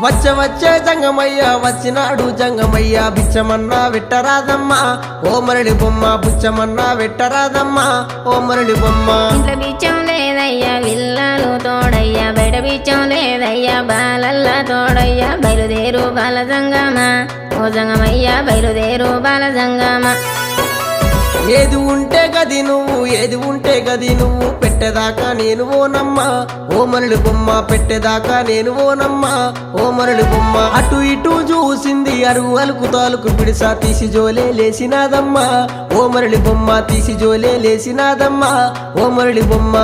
వచ్చే జంగమయ్య వచ్చినాడు జంగమయ్య బిచ్చమన్నా వెట్టరాదమ్మా ఓ మరళి బొమ్మ బుచ్చమన్నా వెట్టరాదమ్మా ఓ మరళి బొమ్మ ఇంట్లో బిచ్చం లేదయ్యా విల్లాలు తోడయ్యా బయట బిచ్చం లేదయ్యా బాలల్లా తోడయ్యా బయలుదేరు బాల జంగమా ఓ జంగమయ్యా బయలుదేరు బాల జంగమా ఏది ఉంటే గది నువ్వు ఏది ఉంటే గది నువ్వు పెట్టేదాకా నేను ఓనమ్మా ఓ మరళి బొమ్మ పెట్టేదాకా నేను ఓనమ్మా ఓ మరళి బొమ్మ అటు ఇటు చూసింది అరుగు అలుకు తాలుకు పిడిసా తీసి జోలే లేసినాదమ్మా ఓ మరళి బొమ్మ తీసి జోలే లేసినాదమ్మా ఓ మరళి బొమ్మ